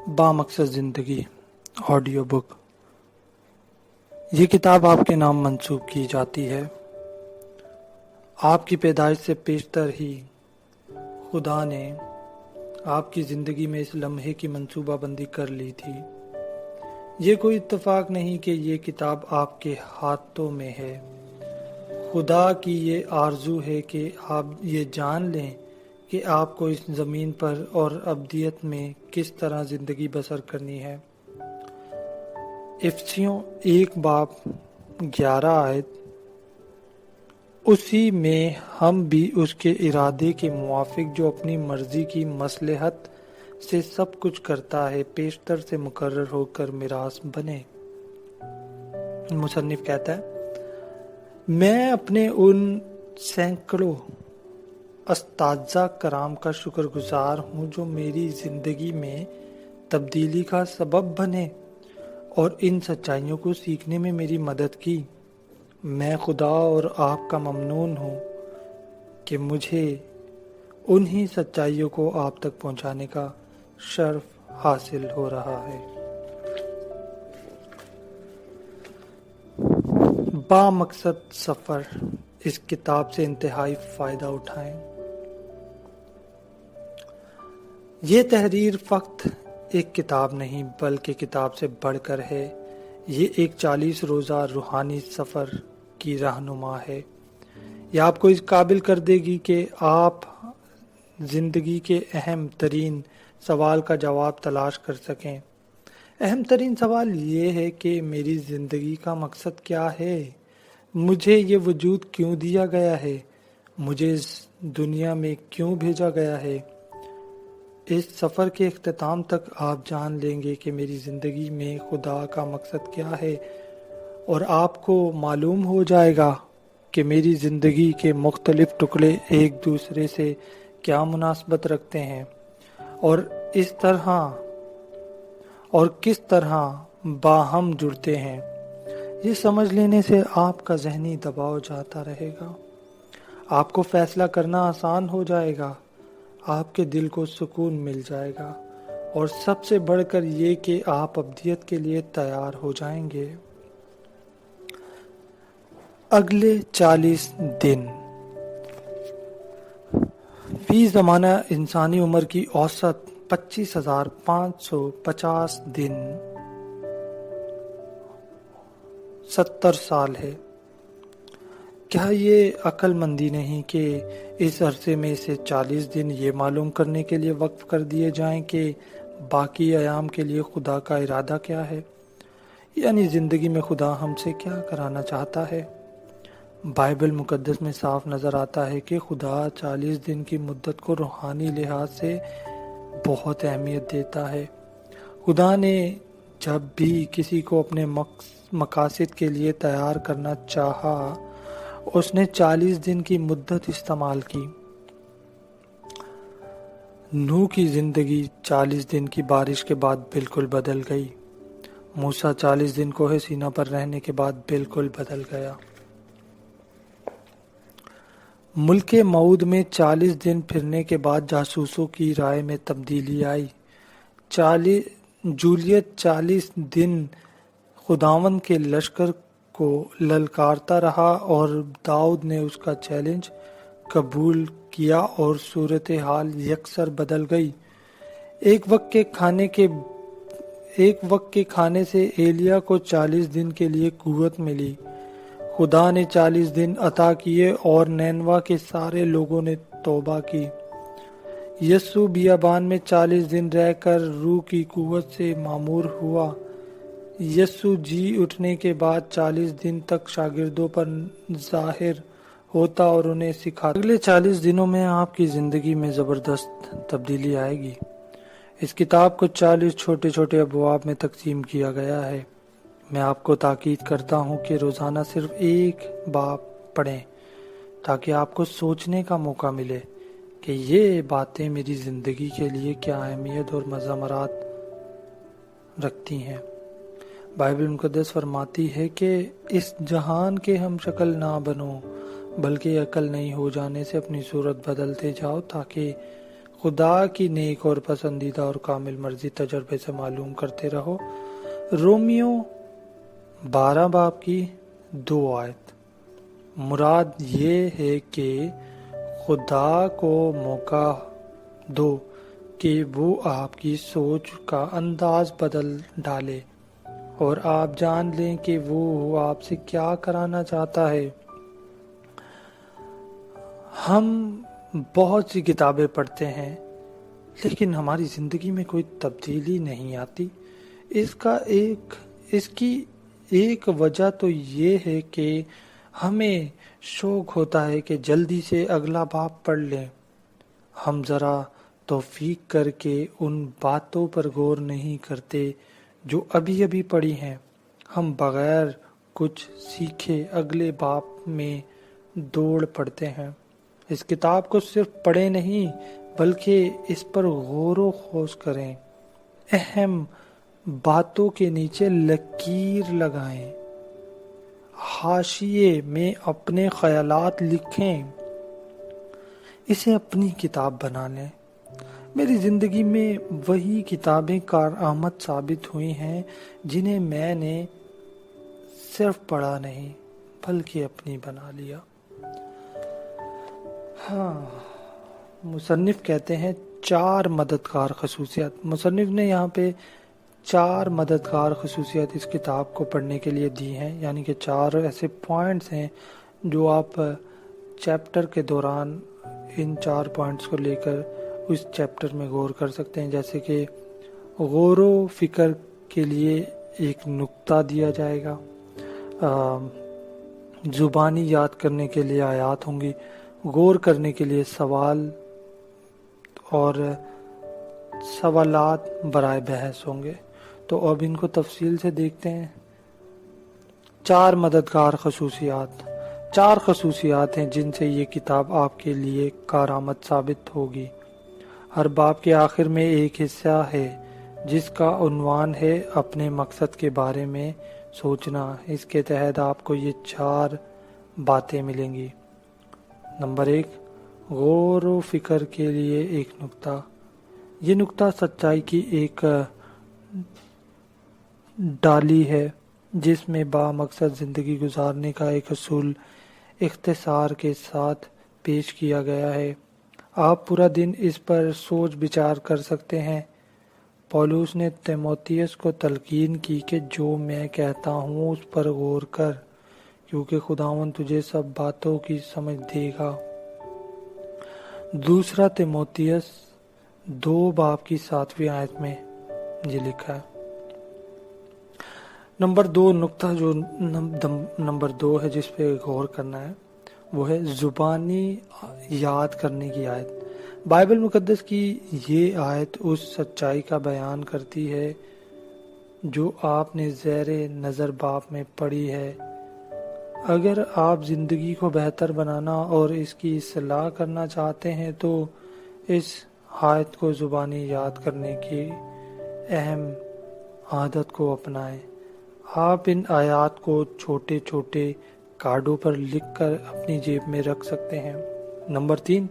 بامقصد زندگی audio book. یہ کتاب آپ کے نام منسوب کی جاتی ہے۔ آپ کی پیدائش سے پیشتر ہی خدا نے آپ کی زندگی میں اس لمحے کی منصوبہ بندی کر لی تھی۔ یہ کوئی اتفاق نہیں کہ یہ کتاب آپ کے ہاتھوں میں ہے۔ خدا کی یہ آرزو ہے کہ آپ یہ جان لیں کہ آپ کو اس زمین پر اور ابدیت میں کس طرح زندگی بسر کرنی ہے۔ افسیوں 1:11 آیت۔ اسی میں ہم بھی اس کے ارادے کے موافق جو اپنی مرضی کی مصلحت سے سب کچھ کرتا ہے پیشتر سے مقرر ہو کر میراث بنے۔ مصنف کہتا ہے، میں اپنے ان سینکڑوں اساتذہ کرام کا شکر گزار ہوں جو میری زندگی میں تبدیلی کا سبب بنے اور ان سچائیوں کو سیکھنے میں میری مدد کی۔ میں خدا اور آپ کا ممنون ہوں کہ مجھے انہی سچائیوں کو آپ تک پہنچانے کا شرف حاصل ہو رہا ہے۔ بامقصد سفر، اس کتاب سے انتہائی فائدہ اٹھائیں۔ یہ تحریر فقط ایک کتاب نہیں بلکہ کتاب سے بڑھ کر ہے۔ یہ ایک 40 روزہ روحانی سفر کی رہنما ہے۔ یہ آپ کو اس قابل کر دے گی کہ آپ زندگی کے اہم ترین سوال کا جواب تلاش کر سکیں۔ اہم ترین سوال یہ ہے کہ میری زندگی کا مقصد کیا ہے؟ مجھے یہ وجود کیوں دیا گیا ہے؟ مجھے اس دنیا میں کیوں بھیجا گیا ہے؟ اس سفر کے اختتام تک آپ جان لیں گے کہ میری زندگی میں خدا کا مقصد کیا ہے، اور آپ کو معلوم ہو جائے گا کہ میری زندگی کے مختلف ٹکڑے ایک دوسرے سے کیا مناسبت رکھتے ہیں اور کس طرح باہم جڑتے ہیں۔ یہ سمجھ لینے سے آپ کا ذہنی دباؤ جاتا رہے گا، آپ کو فیصلہ کرنا آسان ہو جائے گا، آپ کے دل کو سکون مل جائے گا، اور سب سے بڑھ کر یہ کہ آپ ابدیت کے لیے تیار ہو جائیں گے۔ اگلے 40 دن۔ فی زمانہ انسانی عمر کی اوسط 25,550 دن 70 سال ہے۔ کیا یہ عقل مندی نہیں کہ اس عرصے میں سے 40 دن یہ معلوم کرنے کے لیے وقف کر دیے جائیں کہ باقی ایام کے لیے خدا کا ارادہ کیا ہے، یعنی زندگی میں خدا ہم سے کیا کرانا چاہتا ہے؟ بائبل مقدس میں صاف نظر آتا ہے کہ خدا 40 دن کی مدت کو روحانی لحاظ سے بہت اہمیت دیتا ہے۔ خدا نے جب بھی کسی کو اپنے مقاصد کے لیے تیار کرنا چاہا، اس نے 40 دن کی مدت استعمال کی۔ نوح کی زندگی 40 دن کی بارش کے بعد بالکل بدل گئی۔ موسیٰ 40 دن کوہ سینا پر رہنے کے بعد بالکل بدل گیا۔ ملک موعود میں 40 دن پھرنے کے بعد جاسوسوں کی رائے میں تبدیلی آئی۔ جولیت 40 دن خداوند کے لشکر کو للکارتا رہا اور داؤد نے اس کا چیلنج قبول کیا اور صورتحال یکسر بدل گئی۔ ایک وقت کے کھانے سے ایلیا کو 40 دن کے لیے قوت ملی۔ خدا نے 40 دن عطا کیے اور نینوا کے سارے لوگوں نے توبہ کی۔ یسوع بیابان میں 40 دن رہ کر روح کی قوت سے معمور ہوا۔ یسوع جی اٹھنے کے بعد 40 دن تک شاگردوں پر ظاہر ہوتا اور انہیں سکھاتا۔ اگلے 40 دنوں میں آپ کی زندگی میں زبردست تبدیلی آئے گی۔ اس کتاب کو 40 چھوٹے چھوٹے ابواب میں تقسیم کیا گیا ہے۔ میں آپ کو تاکید کرتا ہوں کہ روزانہ صرف ایک باب پڑھیں تاکہ آپ کو سوچنے کا موقع ملے کہ یہ باتیں میری زندگی کے لیے کیا اہمیت اور مضامرات رکھتی ہیں۔ بائبل مقدس فرماتی ہے کہ اس جہان کے ہم شکل نہ بنو بلکہ عقل نہیں ہو جانے سے اپنی صورت بدلتے جاؤ تاکہ خدا کی نیک اور پسندیدہ اور کامل مرضی تجربے سے معلوم کرتے رہو۔ رومیو 12 باب کی 2 آیت۔ مراد یہ ہے کہ خدا کو موقع دو کہ وہ آپ کی سوچ کا انداز بدل ڈالے اور آپ جان لیں کہ وہ آپ سے کیا کرانا چاہتا ہے۔ ہم بہت سی کتابیں پڑھتے ہیں لیکن ہماری زندگی میں کوئی تبدیلی نہیں آتی۔ اس کی ایک وجہ تو یہ ہے کہ ہمیں شوق ہوتا ہے کہ جلدی سے اگلا باب پڑھ لیں۔ ہم ذرا توفیق کر کے ان باتوں پر غور نہیں کرتے جو ابھی ابھی پڑھی ہیں۔ ہم بغیر کچھ سیکھے اگلے باب میں دوڑ پڑتے ہیں۔ اس کتاب کو صرف پڑھیں نہیں بلکہ اس پر غور و خوض کریں، اہم باتوں کے نیچے لکیر لگائیں، حاشیے میں اپنے خیالات لکھیں، اسے اپنی کتاب بنا لیں۔ میری زندگی میں وہی کتابیں کارآمد ثابت ہوئی ہیں جنہیں میں نے صرف پڑھا نہیں بلکہ اپنی بنا لیا۔ مصنف کہتے ہیں 4 مددگار خصوصیات۔ مصنف نے یہاں پہ 4 مددگار خصوصیات اس کتاب کو پڑھنے کے لیے دی ہیں، یعنی کہ 4 ایسے پوائنٹس ہیں جو آپ چیپٹر کے دوران ان 4 پوائنٹس کو لے کر اس چیپٹر میں غور کر سکتے ہیں۔ جیسے کہ غور و فکر کے لیے ایک نقطہ دیا جائے گا، زبانی یاد کرنے کے لیے آیات ہوں گی، غور کرنے کے لیے سوال اور سوالات برائے بحث ہوں گے۔ تو اب ان کو تفصیل سے دیکھتے ہیں۔ 4 مددگار خصوصیات۔ 4 خصوصیات ہیں جن سے یہ کتاب آپ کے لیے کارآمد ثابت ہوگی۔ ہر باب کے آخر میں ایک حصہ ہے جس کا عنوان ہے اپنے مقصد کے بارے میں سوچنا۔ اس کے تحت آپ کو یہ 4 باتیں ملیں گی۔ نمبر 1، غور و فکر کے لیے ایک نقطہ۔ یہ نقطہ سچائی کی ایک ڈالی ہے جس میں با مقصد زندگی گزارنے کا ایک اصول اختصار کے ساتھ پیش کیا گیا ہے۔ آپ پورا دن اس پر سوچ بچار کر سکتے ہیں۔ پولس نے تیموتھیوس کو تلقین کی کہ جو میں کہتا ہوں اس پر غور کر، کیونکہ خداوند تجھے سب باتوں کی سمجھ دے گا۔ دوسرا تیموتھیوس 2 باب کی 7ویں آیت میں یہ لکھا ہے۔ نمبر 2 نقطہ جو نمبر 2 ہے جس پہ غور کرنا ہے وہ ہے زبانی یاد کرنے کی آیت۔ بائبل مقدس کی یہ آیت اس سچائی کا بیان کرتی ہے جو آپ نے زیر نظر باب میں پڑھی ہے۔ اگر آپ زندگی کو بہتر بنانا اور اس کی اصلاح کرنا چاہتے ہیں تو اس آیت کو زبانی یاد کرنے کی اہم عادت کو اپنائیں۔ آپ ان آیات کو چھوٹے چھوٹے کارڈوں پر لکھ کر اپنی جیب میں رکھ سکتے ہیں۔ نمبر 3،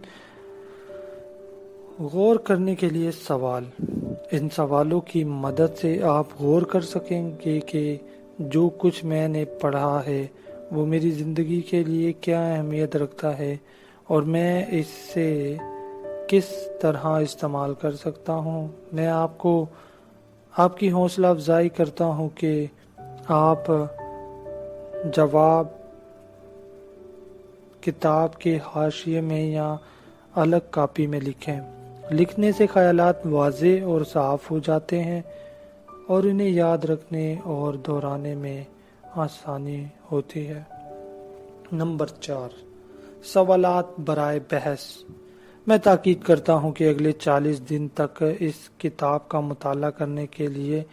غور کرنے کے لیے سوال۔ ان سوالوں کی مدد سے آپ غور کر سکیں گے کہ جو کچھ میں نے پڑھا ہے وہ میری زندگی کے لیے کیا اہمیت رکھتا ہے اور میں اس سے کس طرح استعمال کر سکتا ہوں۔ میں آپ کی حوصلہ افزائی کرتا ہوں کہ آپ جواب کتاب کے حاشیے میں یا الگ کاپی میں لکھیں۔ لکھنے سے خیالات واضح اور صاف ہو جاتے ہیں اور انہیں یاد رکھنے اور دہرانے میں آسانی ہوتی ہے۔ نمبر 4، سوالات برائے بحث۔ میں تاکید کرتا ہوں کہ اگلے 40 دن تک اس کتاب کا مطالعہ کرنے کے لیے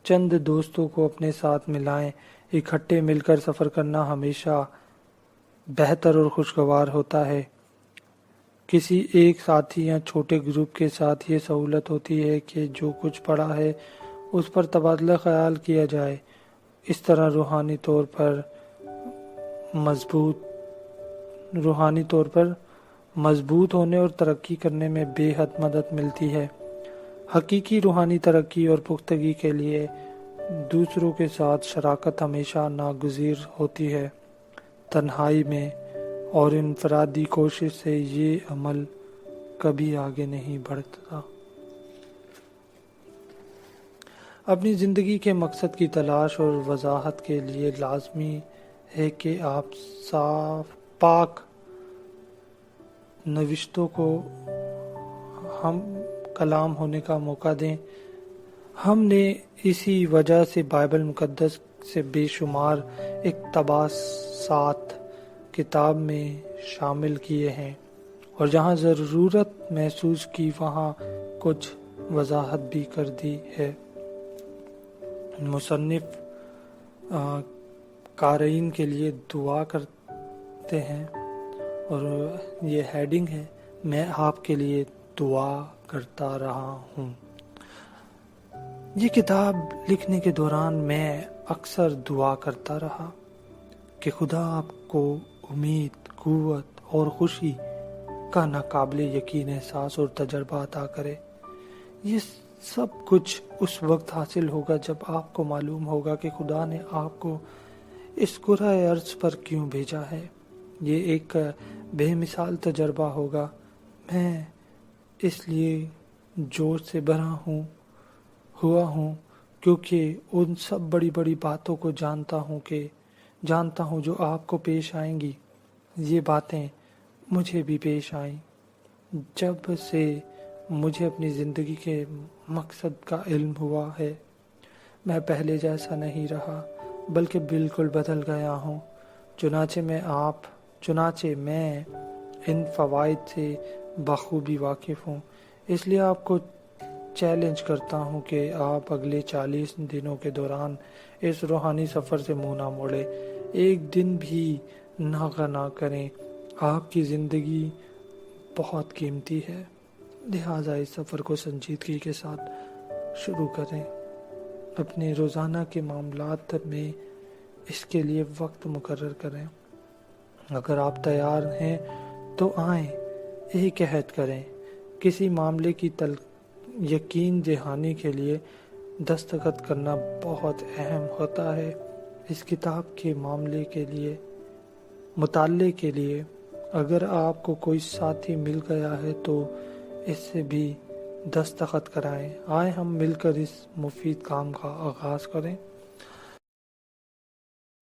چند دوستوں کو اپنے ساتھ ملائیں۔ اکٹھے مل کر سفر کرنا ہمیشہ بہتر اور خوشگوار ہوتا ہے۔ کسی ایک ساتھی یا چھوٹے گروپ کے ساتھ یہ سہولت ہوتی ہے کہ جو کچھ پڑھا ہے اس پر تبادلہ خیال کیا جائے۔ اس طرح روحانی طور پر مضبوط ہونے اور ترقی کرنے میں بے حد مدد ملتی ہے۔ حقیقی روحانی ترقی اور پختگی کے لیے دوسروں کے ساتھ شراکت ہمیشہ ناگزیر ہوتی ہے۔ تنہائی میں اور انفرادی کوشش سے یہ عمل کبھی آگے نہیں بڑھتا۔ اپنی زندگی کے مقصد کی تلاش اور وضاحت کے لیے لازمی ہے کہ آپ پاک نوشتوں کو ہم کلام ہونے کا موقع دیں۔ ہم نے اسی وجہ سے بائبل مقدس سے بے شمار اقتباسات کتاب میں شامل کیے ہیں، اور جہاں ضرورت محسوس کی وہاں کچھ وضاحت بھی کر دی ہے۔ مصنف قارئین کے لیے دعا کرتے ہیں، اور یہ ہیڈنگ ہے، میں آپ کے لیے دعا کرتا رہا ہوں۔ یہ کتاب لکھنے کے دوران میں اکثر دعا کرتا رہا کہ خدا آپ کو امید، قوت اور خوشی کا ناقابل یقین احساس اور تجربہ عطا کرے۔ یہ سب کچھ اس وقت حاصل ہوگا جب آپ کو معلوم ہوگا کہ خدا نے آپ کو اس کرۂ ارض پر کیوں بھیجا ہے۔ یہ ایک بے مثال تجربہ ہوگا۔ میں اس لیے جوش سے بھرا ہوا ہوں کیونکہ ان سب بڑی بڑی باتوں کو جانتا ہوں جو آپ کو پیش آئیں گی۔ یہ باتیں مجھے بھی پیش آئیں جب سے مجھے اپنی زندگی کے مقصد کا علم ہوا ہے۔ میں پہلے جیسا نہیں رہا بلکہ بالکل بدل گیا ہوں۔ چنانچہ میں ان فوائد سے بخوبی واقف ہوں۔ اس لیے آپ کو چیلنج کرتا ہوں کہ آپ اگلے 40 دنوں کے دوران اس روحانی سفر سے منہ نہ موڑیں، ایک دن بھی ناغہ نہ کریں۔ آپ کی زندگی بہت قیمتی ہے، لہٰذا اس سفر کو سنجیدگی کے ساتھ شروع کریں۔ اپنے روزانہ کے معاملات میں اس کے لیے وقت مقرر کریں۔ اگر آپ تیار ہیں تو آئیں، ایک عہد کریں۔ کسی معاملے کی یقین دہانی کے لیے دستخط کرنا بہت اہم ہوتا ہے۔ اس کتاب کے مطالعے کے لیے اگر آپ کو کوئی ساتھی مل گیا ہے تو اس سے بھی دستخط کرائیں۔ آئیں ہم مل کر اس مفید کام کا آغاز کریں۔